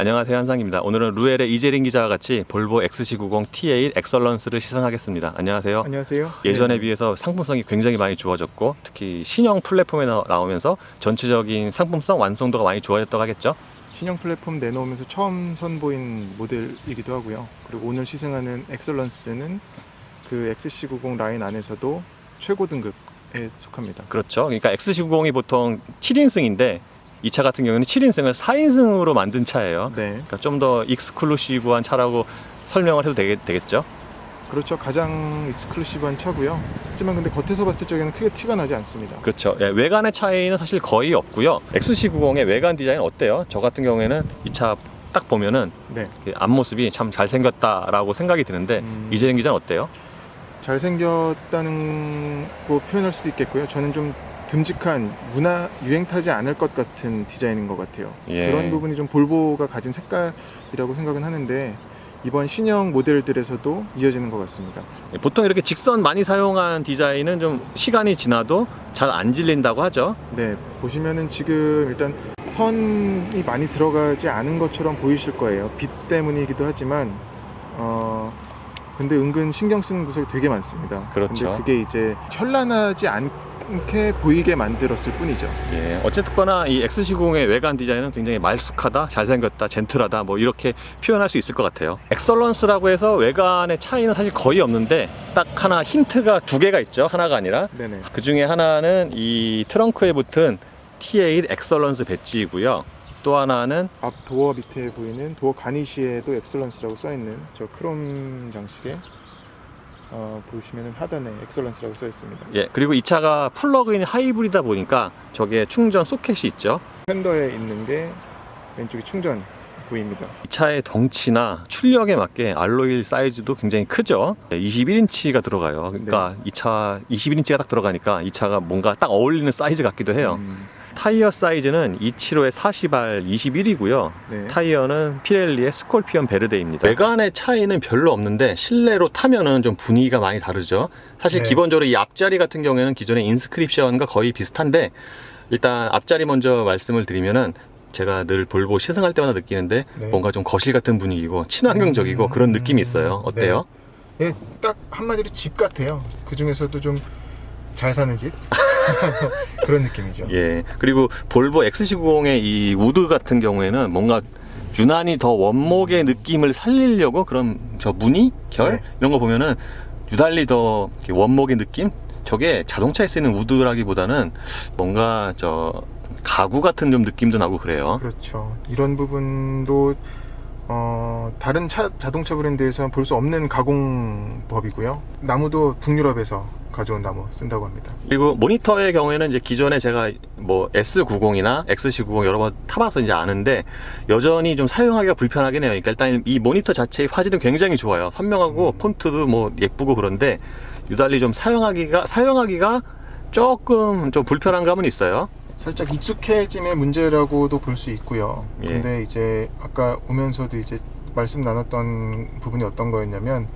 안녕하세요, 한상입니다. 오늘은 루엘의 이재린 기자와 같이 볼보 XC90 T8 엑설런스를 시승하겠습니다. 안녕하세요. 안녕하세요. 예전에 네. 비해서 상품성이 굉장히 많이 좋아졌고 특히 신형 플랫폼에 나오면서 전체적인 상품성 완성도가 많이 좋아졌다고 하겠죠? 신형 플랫폼 내놓으면서 처음 선보인 모델이기도 하고요. 그리고 오늘 시승하는 엑설런스는 그 XC90 라인 안에서도 최고 등급에 속합니다. 그렇죠. 그러니까 XC90이 보통 7인승인데 이 차 같은 경우는 7인승을 4인승으로 만든 차예요. 네, 그러니까 좀 더 익스클루시브한 차라고 설명을 해도 되겠죠? 그렇죠. 가장 익스클루시브한 차고요. 하지만 근데 겉에서 봤을 적에는 크게 티가 나지 않습니다. 그렇죠. 예, 외관의 차이는 사실 거의 없고요. XC90의 외관 디자인 어때요? 저 같은 경우에는 이 차 딱 보면은 네, 앞모습이 참 잘생겼다라고 생각이 드는데 이재린 기자는 어때요? 잘생겼다는 거 표현할 수도 있겠고요. 저는 좀 듬직한 문화 유행 타지 않을 것 같은 디자인인 것 같아요. 예. 그런 부분이 좀 볼보가 가진 색깔이라고 생각은 하는데 이번 신형 모델들에서도 이어지는 것 같습니다. 보통 이렇게 직선 많이 사용한 디자인은 좀 시간이 지나도 잘 안 질린다고 하죠. 네, 보시면은 지금 일단 선이 많이 들어가지 않은 것처럼 보이실 거예요. 빛 때문이기도 하지만 근데 은근 신경 쓰는 구석이 되게 많습니다. 그렇죠. 근데 그게 이제 현란하지 않게 보이게 만들었을 뿐이죠. 예, 어쨌거나 이 XC90의 외관 디자인은 굉장히 말쑥하다, 잘생겼다, 젠틀하다 뭐 이렇게 표현할 수 있을 것 같아요. 엑설런스라고 해서 외관의 차이는 사실 거의 없는데 딱 하나 힌트가 두 개가 있죠. 하나가 아니라 네네. 그 중에 하나는 이 트렁크에 붙은 T8 엑설런스 배지이고요. 또 하나는 앞 도어 밑에 보이는 도어 가니쉬에도 엑설런스라고 써있는 저 크롬 장식에 보시면은 하단에 엑설런스라고 써 있습니다. 예, 그리고 이 차가 플러그인 하이브리드다 보니까 저기에 충전 소켓이 있죠. 펜더에 있는 게 왼쪽이 충전 부위입니다. 이 차의 덩치나 출력에 맞게 알로이 사이즈도 굉장히 크죠. 21인치가 들어가요. 그러니까 이 차 21인치가 딱 들어가니까 이 차가 뭔가 딱 어울리는 사이즈 같기도 해요. 타이어 사이즈는 275에 40R 21이고요. 네. 타이어는 피렐리의 스콜피언 베르데입니다. 외관의 차이는 별로 없는데 실내로 타면은 좀 분위기가 많이 다르죠. 사실 네. 기본적으로 이 앞자리 같은 경우에는 기존의 인스크립션과 거의 비슷한데 일단 앞자리 먼저 말씀을 드리면은 제가 늘 볼보 시승할 때마다 느끼는데 네. 뭔가 좀 거실 같은 분위기고 친환경적이고 그런 느낌이 있어요. 어때요? 네, 딱 한마디로 집 같아요. 그 중에서도 좀 잘 사는 집 그런 느낌이죠. 예. 그리고 볼보 XC90의 이 우드 같은 경우에는 뭔가 유난히 더 원목의 느낌을 살리려고 그런 저 무늬, 결 네. 이런 거 보면은 유달리 더 이렇게 원목의 느낌? 저게 자동차에 쓰이는 우드라기보다는 뭔가 저 가구 같은 좀 느낌도 나고 그래요. 그렇죠. 이런 부분도 다른 자동차 브랜드에서 볼 수 없는 가공법이고요. 나무도 북유럽에서 가져온 나무 쓴다고 합니다. 그리고 모니터의 경우에는 이제 기존에 제가 뭐 S90이나 XC90 여러 번 타봐서 이제 아는데 여전히 좀 사용하기가 불편하긴 해요. 그러니까 일단 이 모니터 자체의 화질은 굉장히 좋아요. 선명하고 폰트도 뭐 예쁘고 그런데 유달리 좀 사용하기가 조금 좀 불편한 감은 있어요. 살짝 익숙해짐의 문제라고도 볼 수 있고요. 예. 근데 이제 아까 오면서도 이제 말씀 나눴던 부분이 어떤 거였냐면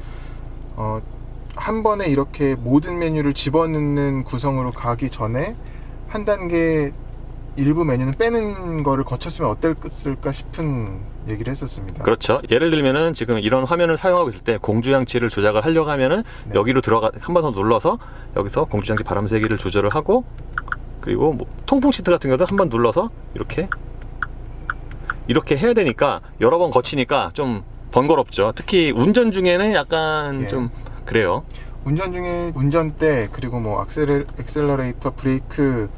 한 번에 이렇게 모든 메뉴를 집어넣는 구성으로 가기 전에 한 단계 일부 메뉴는 빼는 거를 거쳤으면 어땠을까 싶은 얘기를 했었습니다. 그렇죠. 예를 들면은 지금 이런 화면을 사용하고 있을 때 공조장치를 조작을 하려고 하면은 네. 여기로 들어가 한 번 더 눌러서 여기서 공조장치 바람 세기를 조절을 하고 그리고 뭐 통풍 시트 같은 경우도 한 번 눌러서 이렇게 해야 되니까 여러 번 거치니까 좀 번거롭죠. 특히 운전 중에는 약간 예. 좀 그래요. 운전 중에 운전대 그리고 뭐 엑셀러레이터 브레이크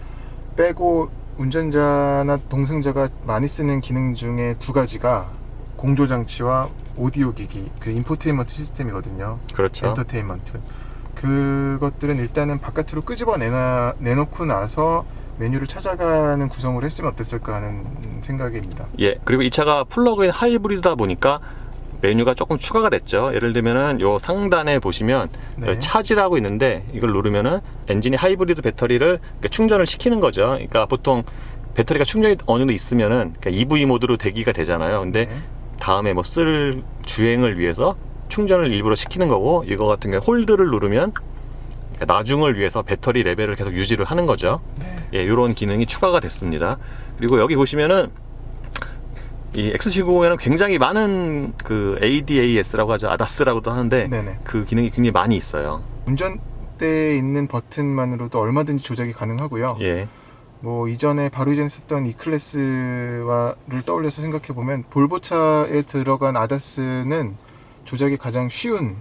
빼고 운전자나 동승자가 많이 쓰는 기능 중에 두 가지가 공조장치와 오디오 기기 그 인포테인먼트 시스템이거든요. 그렇죠. 엔터테인먼트 그것들은 일단은 바깥으로 끄집어 내놓고 나서 메뉴를 찾아가는 구성을 했으면 어땠을까 하는 생각입니다. 예. 그리고 이 차가 플러그인 하이브리드다 보니까 메뉴가 조금 추가가 됐죠. 예를 들면은 요 상단에 보시면 네. 차지라고 있는데 이걸 누르면은 엔진이 하이브리드 배터리를 충전을 시키는 거죠. 그러니까 보통 배터리가 충전이 어느 정도 있으면은 그러니까 EV 모드로 대기가 되잖아요. 근데 네. 다음에 뭐 쓸 주행을 위해서 충전을 일부러 시키는 거고 이거 같은 경우 홀드를 누르면 그러니까 나중을 위해서 배터리 레벨을 계속 유지를 하는 거죠. 네. 예, 이런 기능이 추가가 됐습니다. 그리고 여기 보시면은 이 XC90에는 굉장히 많은 그 ADAS라고 하죠. ADAS라고도 하는데 네네. 그 기능이 굉장히 많이 있어요. 운전대에 있는 버튼만으로도 얼마든지 조작이 가능하고요. 예. 뭐 이전에 바로 이전에 썼던 E클래스와를 떠올려서 생각해 보면 볼보차에 들어간 아다스는 조작이 가장 쉬운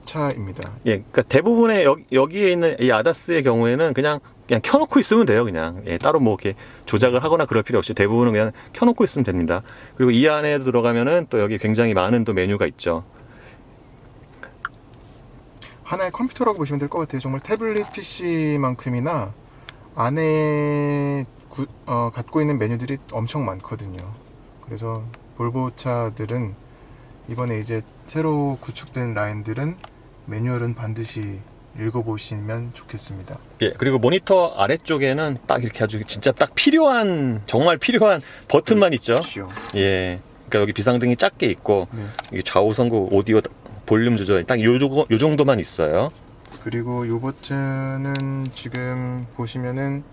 차입니다. 예, 그러니까 대부분의 여기에 있는 이 아다스의 경우에는 그냥 켜놓고 있으면 돼요. 그냥 예, 따로 뭐 이렇게 조작을 하거나 그럴 필요 없이 대부분은 그냥 켜놓고 있으면 됩니다. 그리고 이 안에 들어가면은 또 여기 굉장히 많은 또 메뉴가 있죠. 하나의 컴퓨터라고 보시면 될 것 같아요. 정말 태블릿 PC만큼이나 안에 갖고 있는 메뉴들이 엄청 많거든요. 그래서 볼보차들은 이번에 이제 새로 구축된 라인들은 매뉴얼은 반드시 읽어보시면 좋겠습니다. 예, 그리고 모니터 아래쪽에는 딱 이렇게 아주 진짜 딱 필요한 정말 필요한 버튼만 있죠. 그렇죠. 예, 그러니까 여기 비상등이 작게 있고 네. 이 좌우 선구 오디오 볼륨 조절 딱 요 정도만 있어요. 그리고 이 버튼은 지금 보시면은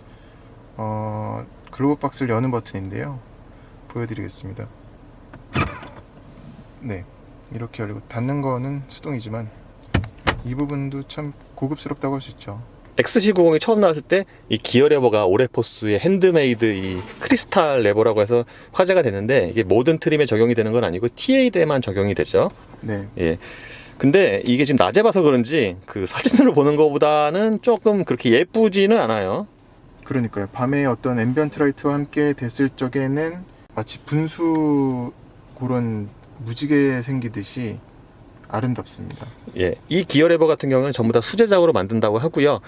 글로브 박스를 여는 버튼인데요. 보여드리겠습니다. 네, 이렇게 열리고 닫는 거는 수동이지만 이 부분도 참 고급스럽다고 할 수 있죠. XC90이 처음 나왔을 때 이 기어 레버가 오레포스의 핸드메이드 이 크리스탈 레버라고 해서 화제가 됐는데 이게 모든 트림에 적용이 되는 건 아니고 TA에만 적용이 되죠. 네, 예. 근데 이게 지금 낮에 봐서 그런지 그 사진으로 보는 것보다는 조금 그렇게 예쁘지는 않아요. 그러니까요. 밤에 어떤 앰비언트 라이트와 함께 됐을 적에는 마치 분수 그런 무지개 생기듯이 아름답습니다. 예. 이 기어 레버 같은 경우는 전부 다 수제작으로 만든다고 하고요.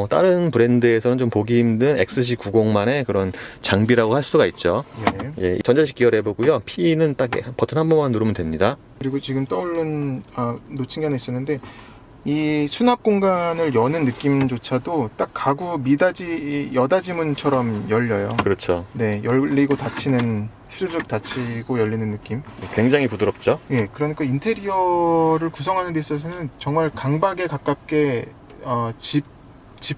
다른 브랜드에서는 좀 보기 힘든 XC90만의 그런 장비라고 할 수가 있죠. 네. 예. 전자식 기어 레버고요. P는 딱 버튼 한 번만 누르면 됩니다. 그리고 지금 떠오른 놓친 게 하나 있었는데 이 수납 공간을 여는 느낌조차도 딱 가구 미닫이 여닫이문처럼 열려요. 그렇죠. 네, 열리고 닫히는 스르륵 닫히고 열리는 느낌. 굉장히 부드럽죠. 예, 그러니까 인테리어를 구성하는 데 있어서는 정말 강박에 가깝게 집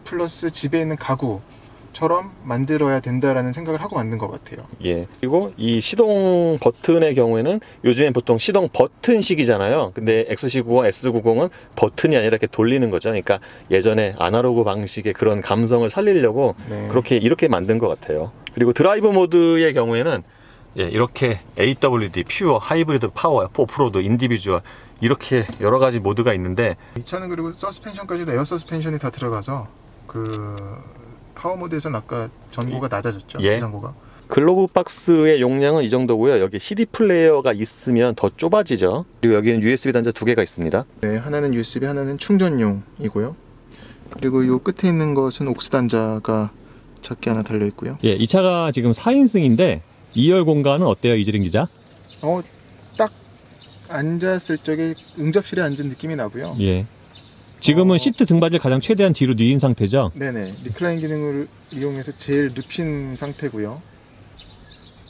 플러스 집에 있는 가구처럼 만들어야 된다라는 생각을 하고 만든 것 같아요. 예. 그리고 이 시동 버튼의 경우에는 요즘엔 보통 시동 버튼식이잖아요. 근데 XC90, S90은 버튼이 아니라 이렇게 돌리는 거죠. 그러니까 예전에 아날로그 방식의 그런 감성을 살리려고 네. 그렇게 이렇게 만든 것 같아요. 그리고 드라이브 모드의 경우에는 예, 이렇게 AWD, 퓨어, 하이브리드, 파워, 4 프로도, 인디비주얼 이렇게 여러 가지 모드가 있는데 이 차는 그리고 서스펜션까지도 에어 서스펜션이 다 들어가서 그 파워 모드에서는 아까 전고가 낮아졌죠. 예. 지상고가. 글로브 박스의 용량은 이 정도고요. 여기 CD 플레이어가 있으면 더 좁아지죠. 그리고 여기는 USB 단자 2개가 있습니다. 네, 하나는 USB, 하나는 충전용이고요. 그리고 이 끝에 있는 것은 옥스 단자가 작게 하나 달려 있고요. 예, 이 차가 지금 4인승인데 2열 공간은 어때요, 이재린 기자? 딱 앉았을 적에 응접실에 앉은 느낌이 나고요. 예. 지금은 시트 등받이를 가장 최대한 뒤로 뉘인 상태죠? 네네, 리클라인 기능을 이용해서 제일 눕힌 상태고요.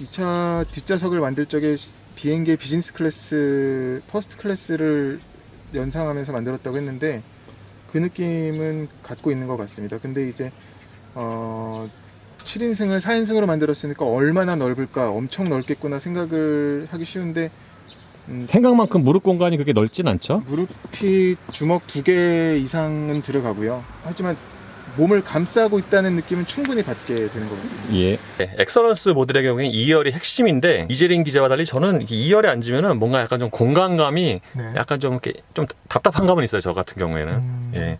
이 차 뒷좌석을 만들 적에 비행기의 비즈니스 클래스, 퍼스트 클래스를 연상하면서 만들었다고 했는데 그 느낌은 갖고 있는 것 같습니다. 근데 이제 7인승을 4인승으로 만들었으니까 얼마나 넓을까, 엄청 넓겠구나 생각을 하기 쉬운데 생각만큼 무릎 공간이 그렇게 넓진 않죠? 무릎이 주먹 2개 이상은 들어가고요. 하지만 몸을 감싸고 있다는 느낌은 충분히 받게 되는 것 같습니다. 예. 네, 엑서런스 모델의 경우에는 2열이 핵심인데 이재린 기자와 달리 저는 2열에 앉으면은 뭔가 약간 좀 공간감이 네. 약간 좀 이렇게 좀 답답한 감은 있어요. 저 같은 경우에는. 예.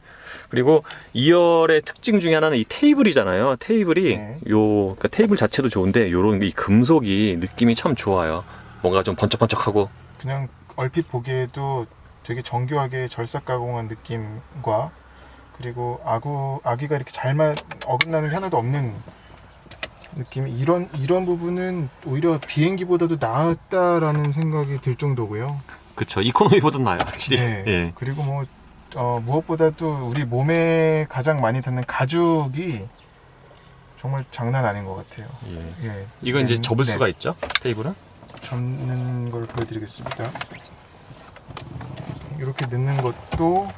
그리고 2열의 특징 중에 하나는 이 테이블이잖아요. 테이블이 네. 그러니까 테이블 자체도 좋은데 요런 이 금속이 느낌이 참 좋아요. 뭔가 좀 번쩍번쩍하고. 그냥 얼핏 보기에도 되게 정교하게 절삭 가공한 느낌과 그리고 아기가 이렇게 잘만 어긋나는 게 하나도 없는 느낌이 이런 부분은 오히려 비행기보다도 나았다라는 생각이 들 정도고요. 그쵸. 이코노미보다 나아요. 확실히. 네. 예. 그리고 무엇보다도 우리 몸에 가장 많이 닿는 가죽이 정말 장난 아닌 것 같아요. 예. 예. 이건 이제 접을 네. 수가 있죠. 테이블은. 접는 걸 보여드리겠습니다. 이렇게 넣는 것도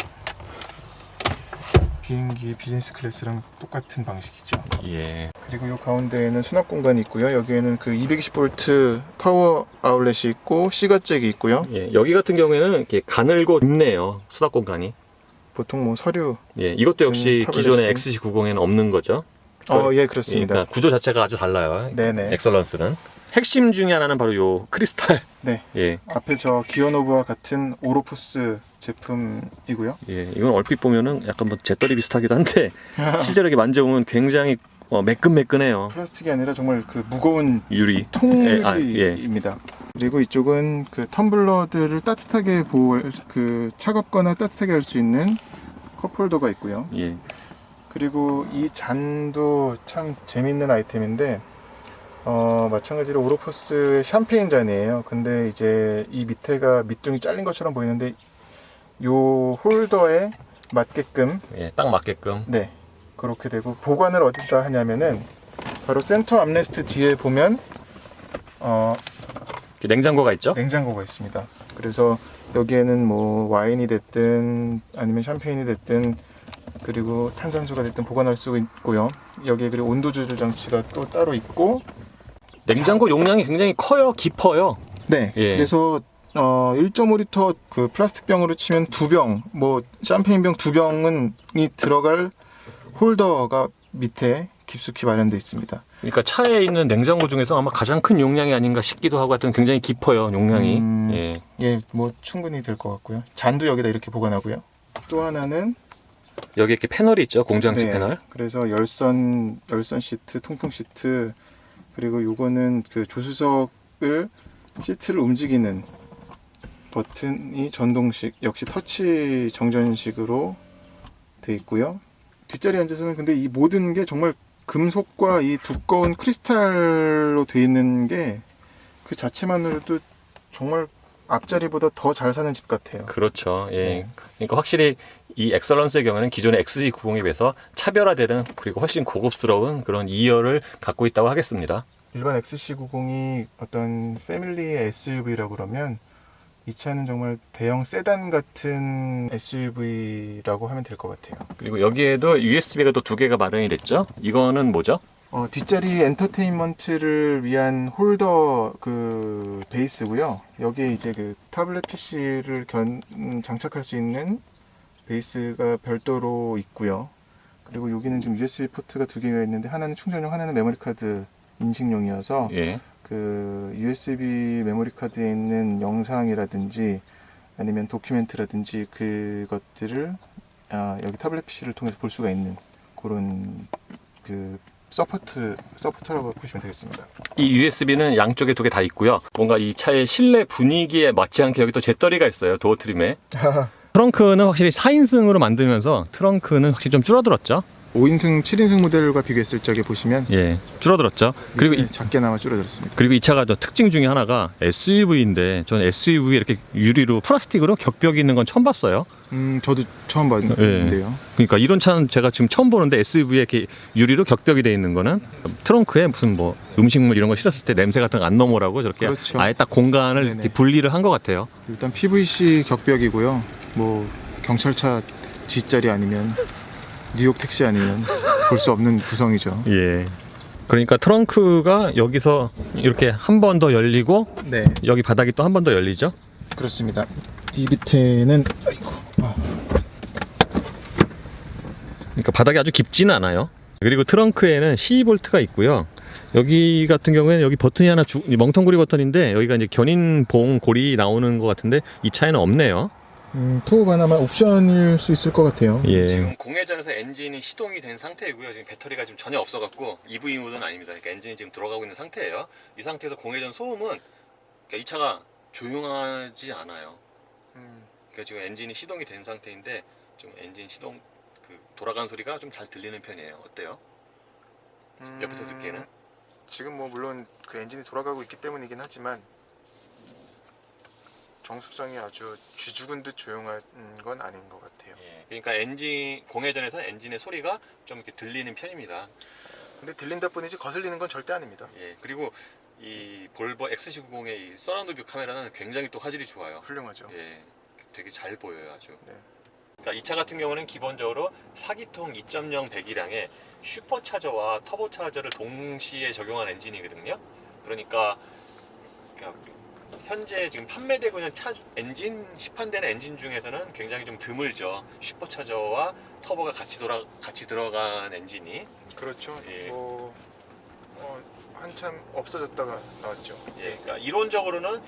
비행기 비즈니스 클래스랑 똑같은 방식이죠. 예. 그리고 이 가운데에는 수납 공간이 있고요. 여기에는 그 220V 파워 아울렛이 있고 C가잭이 있고요. 예. 여기 같은 경우에는 이렇게 가늘고 좁네요. 수납 공간이. 보통 뭐 서류. 예. 이것도 역시 타블렛 기존의 시스템. XC90에는 없는 거죠. 예, 그렇습니다. 그러니까 구조 자체가 아주 달라요. 네네. 엑설런스는. 핵심 중에 하나는 바로 요 크리스탈. 네. 예. 앞에 저 기어노브와 같은 오로포스 제품이고요. 예. 이건 얼핏 보면은 약간 뭐 잿더리 비슷하기도 한데 실제로 이렇게 만져보면 굉장히 매끈매끈해요. 플라스틱이 아니라 정말 그 무거운 유리. 통유리입니다. 그리고 이쪽은 그 텀블러들을 따뜻하게 보호할 그 차갑거나 따뜻하게 할 수 있는 컵홀더가 있고요. 예. 그리고 이 잔도 참 재밌는 아이템인데 마찬가지로 오로포스의 샴페인 잔이에요. 근데 이제 이 밑에가 밑둥이 잘린 것처럼 보이는데 요 홀더에 맞게끔 예. 딱 맞게끔. 네 그렇게 되고, 보관을 어디다 하냐면은 바로 센터 암레스트 뒤에 보면 냉장고가 있죠? 냉장고가 있습니다. 그래서 여기에는 뭐 와인이 됐든 아니면 샴페인이 됐든 그리고 탄산수가 됐든 보관할 수 있고요. 여기에 그리고 온도 조절 장치가 또 따로 있고, 냉장고 용량이 굉장히 커요. 깊어요. 네. 예. 그래서 1.5리터 그 플라스틱 병으로 치면 2병, 뭐 샴페인 병 2병이 들어갈 홀더가 밑에 깊숙이 마련되어 있습니다. 그러니까 차에 있는 냉장고 중에서 아마 가장 큰 용량이 아닌가 싶기도 하고, 하여튼 굉장히 깊어요. 용량이. 예. 예, 뭐 충분히 될 것 같고요. 잔도 여기다 이렇게 보관하고요. 또 하나는 여기 이렇게 패널이 있죠. 공장식 네, 패널. 그래서 열선 시트, 통풍 시트, 그리고 요거는 그 조수석을 시트를 움직이는 버튼이 전동식, 역시 터치 정전식으로 돼 있고요. 뒷자리에 앉아서는 근데 이 모든 게 정말 금속과 이 두꺼운 크리스탈로 돼 있는 게 그 자체만으로도 정말 앞자리보다 더 잘 사는 집 같아요. 그렇죠. 예. 네. 그러니까 확실히 이 엑설런스의 경우는 기존의 XC90에 비해서 차별화되는, 그리고 훨씬 고급스러운 그런 2열을 갖고 있다고 하겠습니다. 일반 XC90이 어떤 패밀리의 SUV라고 그러면 이 차는 정말 대형 세단 같은 SUV라고 하면 될 것 같아요. 그리고 여기에도 USB가 또 2개가 마련이 됐죠. 이거는 뭐죠? 뒷자리 엔터테인먼트를 위한 홀더 그 베이스고요. 여기에 이제 그 타블렛 PC를 장착할 수 있는 베이스가 별도로 있고요. 그리고 여기는 지금 USB 포트가 2개가 있는데 하나는 충전용, 하나는 메모리 카드 인식용이어서 예. 그 USB 메모리 카드에 있는 영상이라든지 아니면 도큐멘트라든지 그것들을 여기 타블렛 PC를 통해서 볼 수가 있는 그런 그 서포터라고 보시면 되겠습니다. 이 USB는 양쪽에 2개 다 있고요. 뭔가 이 차의 실내 분위기에 맞지 않게 여기 또 잿더리가 있어요. 도어 트림에. 트렁크는 확실히 4인승으로 만들면서 트렁크는 확실히 좀 줄어들었죠. 5인승, 7인승 모델과 비교했을 적에 보시면 예, 줄어들었죠. 그리고 작게나마 줄어들었습니다. 그리고 이 차가 또 특징 중에 하나가 SUV인데, 저는 SUV에 이렇게 유리로 플라스틱으로 격벽이 있는 건 처음 봤어요. 저도 처음 봤는데요. 그러니까 이런 차는 제가 지금 처음 보는데, SUV에 이렇게 유리로 격벽이 돼 있는 거는 트렁크에 무슨 뭐 음식물 이런 거 실었을 때 냄새 같은 거 안 넘어라고 저렇게 그렇죠. 아예 딱 공간을 네네. 이렇게 분리를 한 것 같아요. 일단 PVC 격벽이고요. 뭐 경찰차 뒷자리 아니면 뉴욕 택시 아니면 볼 수 없는 구성이죠. 예. 그러니까 트렁크가 여기서 이렇게 한 번 더 열리고, 네, 여기 바닥이 또 한 번 더 열리죠. 그렇습니다. 이 밑에는 그러니까 바닥이 아주 깊지는 않아요. 그리고 트렁크에는 12V가 있고요. 여기 같은 경우에는 여기 버튼이 하나 멍텅구리 버튼인데, 여기가 이제 견인봉 고리 나오는 것 같은데 이 차에는 없네요. 토브 하나만 옵션일 수 있을 것 같아요. 예. 지금 공회전에서 엔진이 시동이 된 상태이고요. 지금 배터리가 지금 전혀 없어갖고 EV 모드는 아닙니다. 그러니까 엔진이 지금 들어가고 있는 상태예요. 이 상태에서 공회전 소음은, 그러니까 이 차가 조용하지 않아요. 그러니까 지금 엔진이 시동이 된 상태인데 좀 엔진 시동 그 돌아가는 소리가 좀 잘 들리는 편이에요. 어때요? 옆에서 듣기에는? 지금 뭐 물론 그 엔진이 돌아가고 있기 때문이긴 하지만 정수성이 아주 쥐죽은 듯 조용한 건 아닌 것 같아요. 예. 그러니까 엔진 공회전에서 엔진의 소리가 좀 이렇게 들리는 편입니다. 근데 들린다 뿐이지 거슬리는 건 절대 아닙니다. 예. 그리고 이 볼보 XC90의 이 서라운드 뷰 카메라는 굉장히 또 화질이 좋아요. 훌륭하죠. 예. 되게 잘 보여요, 아주. 네. 그러니까 이 차 같은 경우는 기본적으로 4기통 2.0 배기량에 슈퍼차저와 터보차저를 동시에 적용한 엔진이거든요. 그러니까 현재 지금 판매되고 있는 엔진, 시판되는 엔진 중에서는 굉장히 좀 드물죠. 슈퍼차저와 터보가 같이 들어간 엔진이. 그렇죠. 예. 한참 없어졌다가 나왔죠. 예, 그러니까 이론적으로는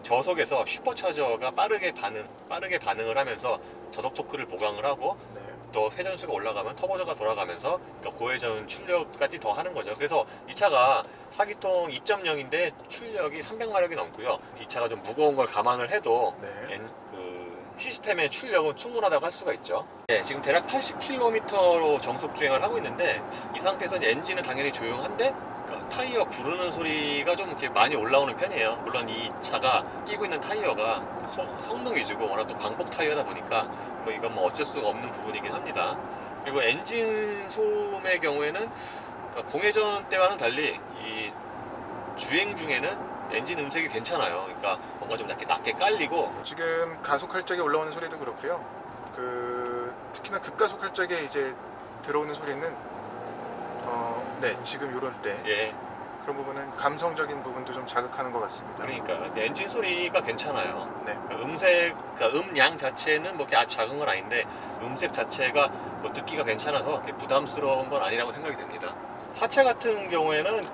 저속에서 슈퍼차저가 빠르게 반응을 하면서 저속 토크를 보강을 하고 네. 또 회전수가 올라가면 터보저가 돌아가면서 그러니까 고회전 출력까지 더 하는 거죠. 그래서 이 차가 4기통 2.0인데 출력이 300마력이 넘고요. 이 차가 좀 무거운 걸 감안을 해도 네. 시스템의 출력은 충분하다고 할 수가 있죠. 네, 지금 대략 80km로 정속 주행을 하고 있는데 이 상태에서 이제 엔진은 당연히 조용한데 타이어 구르는 소리가 좀 이렇게 많이 올라오는 편이에요. 물론 이 차가 끼고 있는 타이어가 성능 위주고 워낙 또 광폭 타이어다 보니까 뭐 이건 뭐 어쩔 수가 없는 부분이긴 합니다. 그리고 엔진 소음의 경우에는 그러니까 공회전 때와는 달리 이 주행 중에는 엔진 음색이 괜찮아요. 그러니까 뭔가 좀 낮게 깔리고 지금 가속할 적에 올라오는 소리도 그렇고요. 특히나 급가속할 적에 이제 들어오는 소리는 네, 지금 이럴 때 예, 그런 부분은 감성적인 부분도 좀 자극하는 것 같습니다. 그러니까 엔진 소리가 괜찮아요. 네. 그러니까 음량 자체는 뭐 이렇게 아주 작은 건 아닌데 음색 자체가 뭐 듣기가 괜찮아서 이렇게 부담스러운 건 아니라고 생각이 됩니다. 하체 같은 경우에는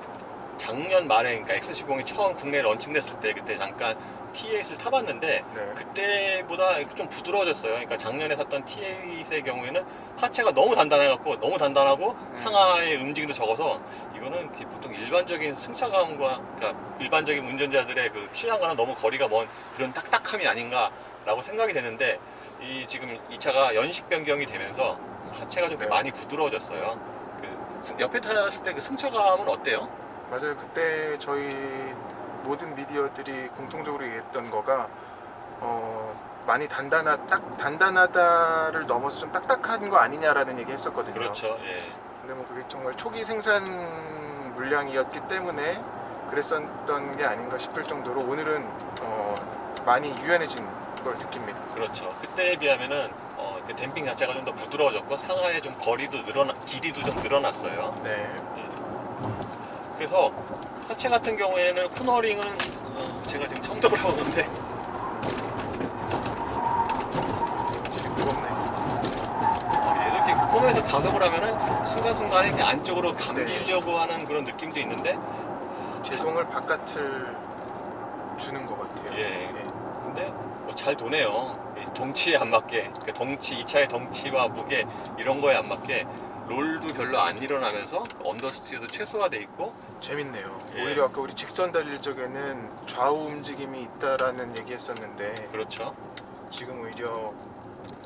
작년 말에 그러니까 X70이 처음 국내에 런칭됐을 때 그때 잠깐 T8을 타봤는데 네. 그때보다 좀 부드러워졌어요. 그러니까 작년에 샀던 T8의 경우에는 하체가 너무 단단하고 상하의 움직임도 적어서 이거는 보통 일반적인 승차감과 그러니까 일반적인 운전자들의 그 취향과는 너무 거리가 먼 그런 딱딱함이 아닌가라고 생각이 되는데 지금 이 차가 연식 변경이 되면서 하체가 좀 네. 많이 부드러워졌어요. 옆에 탔을 때 그 승차감은 어때요? 맞아요. 그때 저희 모든 미디어들이 공통적으로 얘기했던 거가 많이 단단하다를 넘어서 좀 딱딱한 거 아니냐라는 얘기 했었거든요. 그렇죠. 예. 근데 뭐 그게 정말 초기 생산 물량이었기 때문에 그랬었던 게 아닌가 싶을 정도로 오늘은 많이 유연해진 걸 느낍니다. 그렇죠. 그때에 비하면은 그 댐핑 자체가 좀 더 부드러워졌고 상하의 좀 길이도 좀 늘어났어요. 네. 그래서 하체 같은 경우에는 코너링은 제가 지금 처음 들어보는데 되게 무겁네. 이렇게 코너에서 가속을 하면은 순간순간에 이렇게 안쪽으로 감기려고 하는 그런 느낌도 있는데 제동을 바깥을 주는 것 같아요. 예. 네. 근데 잘 도네요. 이 덩치에 안 맞게 이 차의 덩치와 무게 이런 거에 안 맞게 롤도 별로 안 일어나면서 언더스티어도 최소화돼 있고 재밌네요. 예. 오히려 아까 우리 직선 달릴 적에는 좌우 움직임이 있다라는 얘기했었는데 그렇죠. 지금 오히려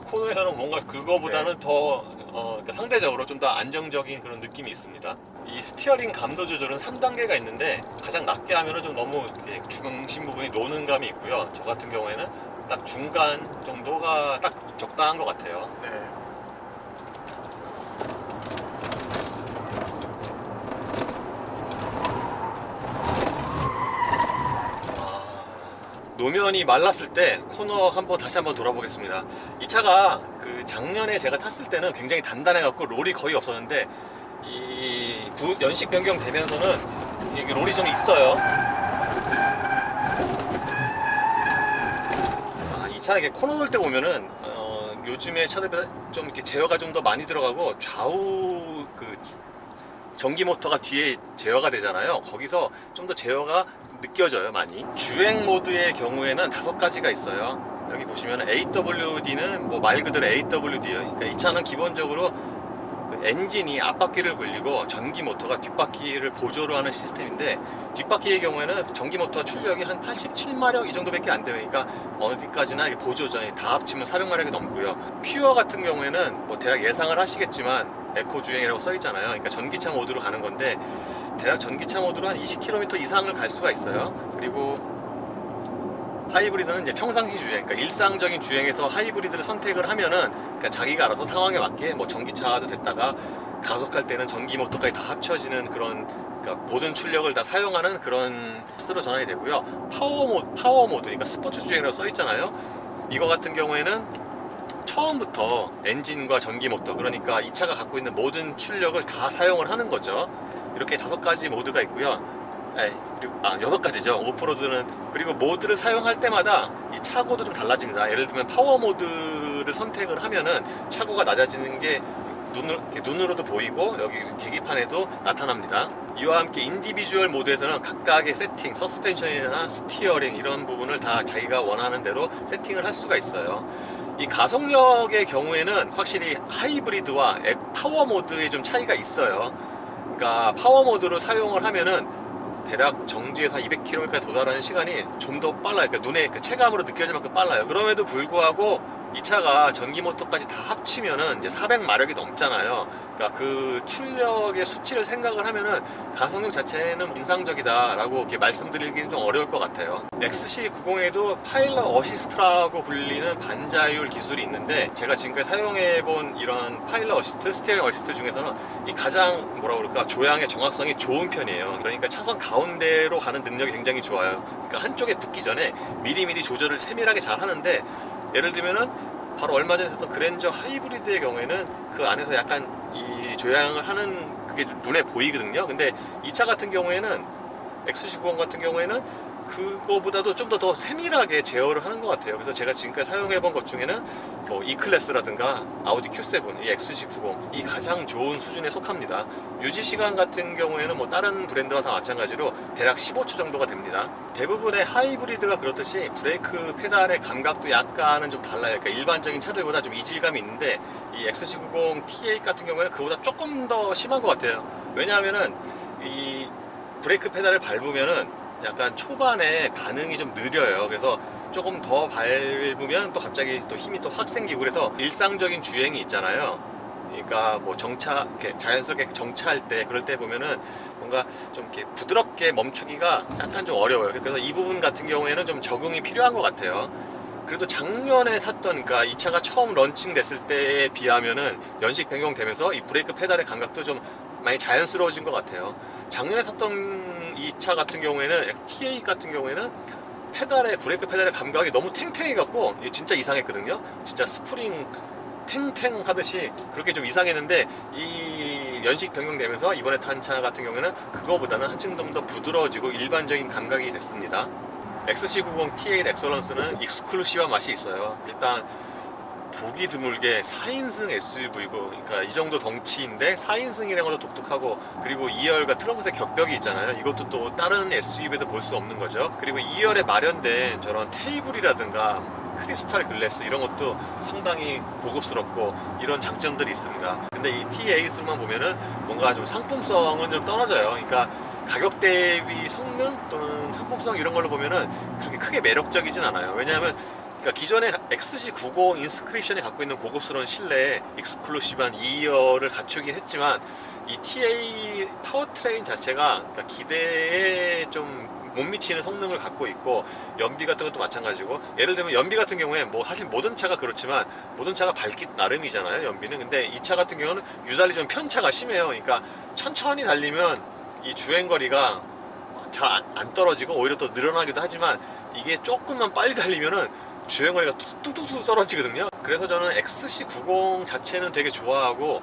코너에서는 뭔가 그거보다는 더 그러니까 상대적으로 좀 더 안정적인 그런 느낌이 있습니다. 이 스티어링 감도 조절은 3단계가 있는데 가장 낮게 하면은 좀 너무 이렇게 중심 부분이 노는 감이 있고요. 저 같은 경우에는 딱 중간 정도가 딱 적당한 것 같아요. 네. 노면이 말랐을 때 코너 다시 한번 돌아보겠습니다. 이 차가 그 작년에 제가 탔을 때는 굉장히 단단해갖고 롤이 거의 없었는데 연식 변경 되면서는 이게 롤이 좀 있어요. 이 차 이게 코너 돌 때 보면은 요즘의 차들보다 좀 이렇게 제어가 좀 더 많이 들어가고 좌우 전기 모터가 뒤에 제어가 되잖아요. 거기서 좀 더 제어가 느껴져요, 많이. 주행 모드의 경우에는 5가지가 있어요. 여기 보시면 AWD는 뭐 말 그대로 AWD예요. 그러니까 이 차는 기본적으로 엔진이 앞바퀴를 굴리고 전기 모터가 뒷바퀴를 보조로 하는 시스템인데 뒷바퀴의 경우에는 전기 모터 출력이 한 87마력 이 정도밖에 안 돼요. 그러니까 어디까지나 이게 보조죠. 다 합치면 400마력이 넘고요. 퓨어 같은 경우에는 뭐 대략 예상을 하시겠지만 에코 주행이라고 써 있잖아요. 그러니까 전기차 모드로 가는 건데 대략 전기차 모드로 한 20km 이상을 갈 수가 있어요. 그리고 하이브리드는 이제 평상시 주행, 그러니까 일상적인 주행에서 하이브리드를 선택을 하면은 그러니까 자기가 알아서 상황에 맞게 뭐 전기차도 됐다가 가속할 때는 전기 모터까지 다 합쳐지는 그런 그러니까 모든 출력을 다 사용하는 그런 스로 전환이 되고요. 파워 모드, 그러니까 스포츠 주행이라고 써 있잖아요. 이거 같은 경우에는 처음부터 엔진과 전기 모터, 그러니까 이 차가 갖고 있는 모든 출력을 다 사용을 하는 거죠. 이렇게 5가지 모드가 있고요. 그리고 6가지죠. 오프로드는. 그리고 모드를 사용할 때마다 이 차고도 좀 달라집니다. 예를 들면 파워 모드를 선택을 하면은 차고가 낮아지는 게 눈으로도 보이고 여기 계기판에도 나타납니다. 이와 함께 인디비주얼 모드에서는 각각의 세팅, 서스펜션이나 스티어링 이런 부분을 다 자기가 원하는 대로 세팅을 할 수가 있어요. 이 가속력의 경우에는 확실히 하이브리드와 파워 모드에 좀 차이가 있어요. 그러니까 파워 모드로 사용을 하면은 대략 정지에서 200km까지 도달하는 시간이 좀 더 빨라요. 그러니까 눈에 그 체감으로 느껴질 만큼 빨라요. 그럼에도 불구하고 이 차가 전기 모터까지 다 합치면은 이제 400마력이 넘잖아요. 그러니까 그 출력의 수치를 생각을 하면은 가속력 자체는 인상적이다라고 이렇게 말씀드리기는 좀 어려울 것 같아요. XC90에도 파일럿 어시스트라고 불리는 반자율 기술이 있는데, 제가 지금까지 사용해본 이런 파일럿 어시스트, 스티어링 어시스트 중에서는 이 가장 조향의 정확성이 좋은 편이에요. 그러니까 차선 가운데로 가는 능력이 굉장히 좋아요. 그러니까 한쪽에 붙기 전에 미리미리 조절을 세밀하게 잘 하는데, 예를 들면은 바로 얼마 전에 샀던 그랜저 하이브리드의 경우에는 그 안에서 약간 이 조향을 하는 그게 눈에 보이거든요. 근데 이 차 같은 경우에는, XC90 같은 경우에는 그거보다도 좀 더 세밀하게 제어를 하는 것 같아요. 그래서 제가 지금까지 사용해본 것 중에는 뭐 E클래스라든가 아우디 Q7, 이 XC90 이 가장 좋은 수준에 속합니다. 유지 시간 같은 경우에는 뭐 다른 브랜드와 다 마찬가지로 대략 15초 정도가 됩니다. 대부분의 하이브리드가 그렇듯이 브레이크 페달의 감각도 약간은 좀 달라요. 그러니까 일반적인 차들보다 좀 이질감이 있는데, 이 XC90 T8 같은 경우에는 그보다 조금 더 심한 것 같아요. 왜냐하면은 이 브레이크 페달을 밟으면은 약간 초반에 반응이 좀 느려요. 그래서 조금 더 밟으면 또 갑자기 또 힘이 또 확 생기고, 그래서 일상적인 주행이 있잖아요. 그러니까 뭐 이렇게 자연스럽게 정차할 때, 그럴 때 보면은 뭔가 좀 이렇게 부드럽게 멈추기가 약간 좀 어려워요. 그래서 이 부분 같은 경우에는 좀 적응이 필요한 것 같아요. 그래도 작년에 샀던, 그러니까 이 차가 처음 런칭 됐을 때에 비하면은 연식 변경되면서 이 브레이크 페달의 감각도 좀 많이 자연스러워진 것 같아요. 작년에 샀던 이 차 같은 경우에는, T8 같은 경우에는 브레이크 페달의 감각이 너무 탱탱해 갖고 진짜 이상했거든요. 진짜 스프링 탱탱 하듯이 그렇게 좀 이상했는데, 이 연식 변경되면서 이번에 탄 차 같은 경우에는 그거보다는 한층 더 부드러워지고 일반적인 감각이 됐습니다. XC90 T8 엑설런스는 익스클루시브한 맛이 있어요. 일단 보기 드물게 4인승 SUV고, 그러니까 이 정도 덩치인데 4인승이라는 것도 독특하고, 그리고 2열과 트렁크의 격벽이 있잖아요. 이것도 또 다른 SUV에서 볼 수 없는 거죠. 그리고 2열에 마련된 저런 테이블이라든가 크리스탈 글래스 이런 것도 상당히 고급스럽고 이런 장점들이 있습니다. 근데 이 T8으로만 보면은 뭔가 좀 상품성은 좀 떨어져요. 그러니까 가격 대비 성능 또는 상품성 이런 걸로 보면은 그렇게 크게 매력적이진 않아요. 왜냐하면 그러니까 기존의 XC90 인스크립션이 갖고 있는 고급스러운 실내에 익스클루시브한 2열을 갖추긴 했지만, 이 TA 파워트레인 자체가 그러니까 기대에 좀 못 미치는 성능을 갖고 있고, 연비 같은 것도 마찬가지고, 예를 들면 연비 같은 경우에 뭐 사실 모든 차가 그렇지만 모든 차가 밝기 나름이잖아요, 연비는. 근데 이 차 같은 경우는 유달리 좀 편차가 심해요. 그러니까 천천히 달리면 이 주행거리가 잘 안 떨어지고 오히려 더 늘어나기도 하지만, 이게 조금만 빨리 달리면은 주행거리가 뚝뚝뚝 떨어지거든요. 그래서 저는 XC90 자체는 되게 좋아하고,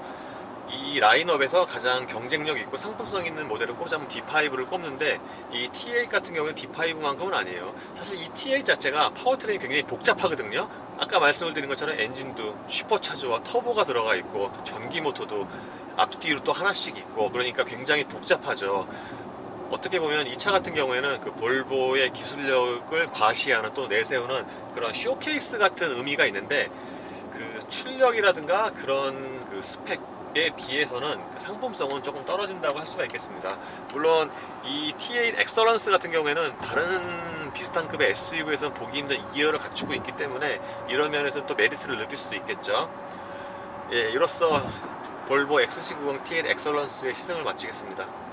이 라인업에서 가장 경쟁력 있고 상품성 있는 모델을 꼽자면 D5를 꼽는데, 이 T8 같은 경우는 D5만큼은 아니에요. 사실 이 T8 자체가 파워트레인이 굉장히 복잡하거든요. 아까 말씀을 드린 것처럼 엔진도 슈퍼차저와 터보가 들어가 있고, 전기 모터도 앞뒤로 또 하나씩 있고, 그러니까 굉장히 복잡하죠. 어떻게 보면 이 차 같은 경우에는 그 볼보의 기술력을 과시하는, 또 내세우는 그런 쇼케이스 같은 의미가 있는데, 그 출력이라든가 그런 그 스펙에 비해서는 그 상품성은 조금 떨어진다고 할 수가 있겠습니다. 물론 이 T8 엑설런스 같은 경우에는 다른 비슷한 급의 SUV에서는 보기 힘든 2열을 갖추고 있기 때문에 이런 면에서 또 메리트를 느낄 수도 있겠죠. 예, 이로써 볼보 XC90 T8 엑설런스의 시승을 마치겠습니다.